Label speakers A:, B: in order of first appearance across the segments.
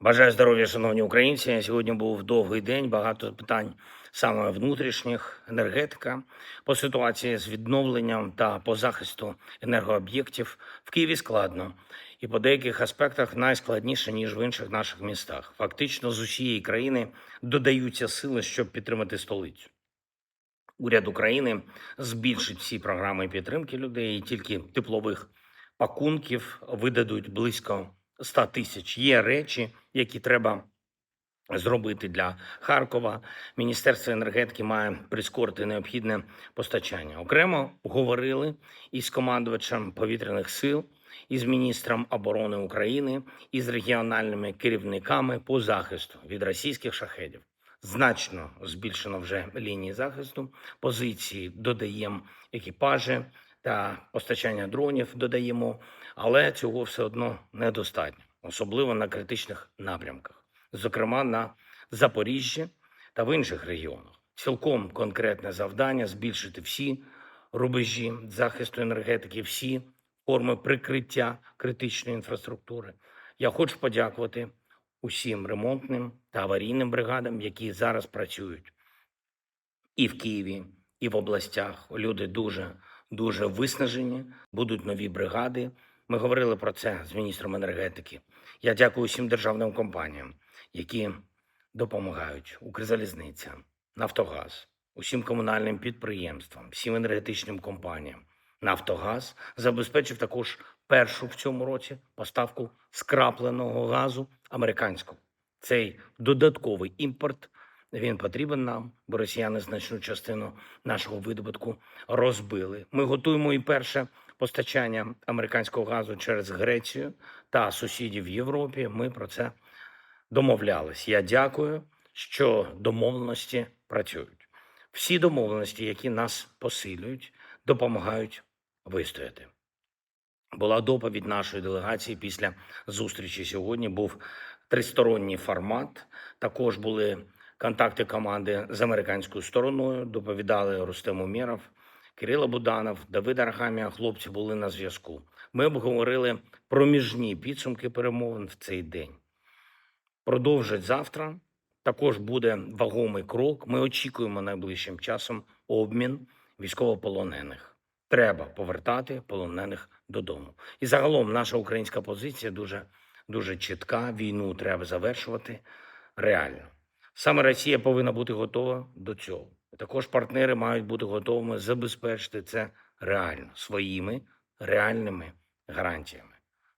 A: Бажаю здоров'я, шановні українці. Сьогодні був довгий день, багато питань саме внутрішніх, енергетика, по ситуації з відновленням та по захисту енергооб'єктів. В Києві складно і по деяких аспектах найскладніше, ніж в інших наших містах. Фактично з усієї країни додаються сили, щоб підтримати столицю. Уряд України збільшить всі програми підтримки людей, і тільки теплових пакунків видадуть близько 100 тисяч. Є речі, які треба зробити для Харкова. Міністерство енергетики має прискорити необхідне постачання. Окремо говорили із командувачем повітряних сил, із міністром оборони України, із регіональними керівниками по захисту від російських шахедів. Значно збільшено вже лінії захисту, позиції додаємо, екіпажі та постачання дронів додаємо, але цього все одно недостатньо, особливо на критичних напрямках, зокрема на Запоріжжі та в інших регіонах. Цілком конкретне завдання – збільшити всі рубежі захисту енергетики, всі форми прикриття критичної інфраструктури. Я хочу подякувати усім ремонтним та аварійним бригадам, які зараз працюють і в Києві, і в областях. Люди дуже виснажені, будуть нові бригади. Ми говорили про це з міністром енергетики. Я дякую усім державним компаніям, які допомагають: Укрзалізниця, Нафтогаз, усім комунальним підприємствам, всім енергетичним компаніям. Нафтогаз забезпечив також першу в цьому році поставку скрапленого газу американського. Цей додатковий імпорт, він потрібен нам, бо росіяни значну частину нашого видобутку розбили. Ми готуємо і перше постачання американського газу через Грецію та сусідів в Європі. Ми про це домовлялись. Я дякую, що домовленості працюють. Всі домовленості, які нас посилюють, допомагають вистояти. Була доповідь нашої делегації після зустрічі сьогодні, був тристоронній формат, також були контакти команди з американською стороною, доповідали Рустем Умєров, Кирило Буданов, Давид Арахамія, хлопці були на зв'язку. Ми обговорили проміжні підсумки перемовин в цей день. Продовжать завтра, також буде вагомий крок. Ми очікуємо найближчим часом обмін військовополонених. Треба повертати полонених додому. І загалом наша українська позиція дуже чітка. Війну треба завершувати реально. Саме Росія повинна бути готова до цього. Також партнери мають бути готовими забезпечити це реально, своїми реальними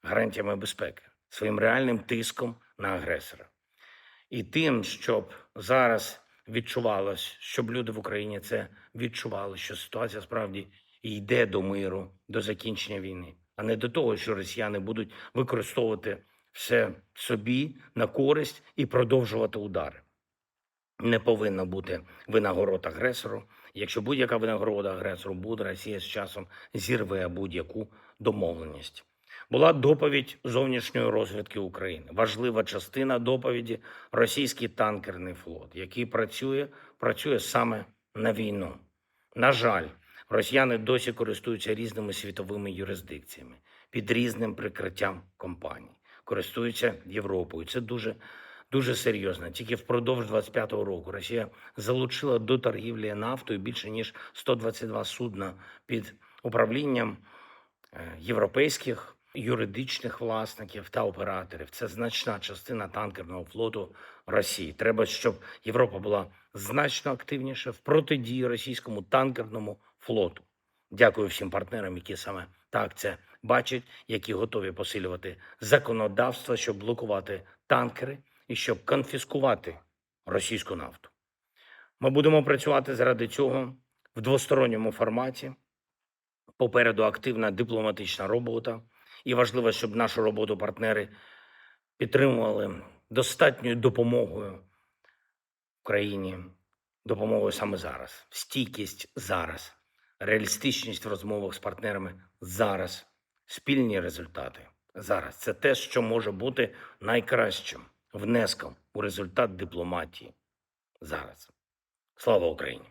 A: гарантіями безпеки, своїм реальним тиском на агресора. І тим, щоб зараз відчувалось, щоб люди в Україні це відчували, що ситуація справді йде до миру, до закінчення війни, а не до того, що росіяни будуть використовувати все собі на користь і продовжувати удари. Не повинна бути винагород агресору. Якщо будь-яка винагорода агресору буде, Росія з часом зірве будь-яку домовленість. Була доповідь зовнішньої розвідки України. Важлива частина доповіді – російський танкерний флот, який працює саме на війну. На жаль, росіяни досі користуються різними світовими юрисдикціями, під різним прикриттям компаній. Користуються Європою. Це дуже серйозно. Тільки впродовж 25-го року Росія залучила до торгівлі нафтою більше ніж 122 судна під управлінням європейських юридичних власників та операторів. Це значна частина танкерного флоту Росії. Треба, щоб Європа була значно активніша в протидії російському танкерному флоту. Дякую всім партнерам, які саме так це бачать, які готові посилювати законодавство, щоб блокувати танкери і щоб конфіскувати російську нафту. Ми будемо працювати заради цього в двосторонньому форматі. Попереду активна дипломатична робота. І важливо, щоб нашу роботу партнери підтримували достатньою допомогою Україні, допомогою саме зараз, стійкість зараз, реалістичність в розмовах з партнерами зараз, спільні результати зараз. Це те, що може бути найкращим внеском у результат дипломатії зараз. Слава Україні!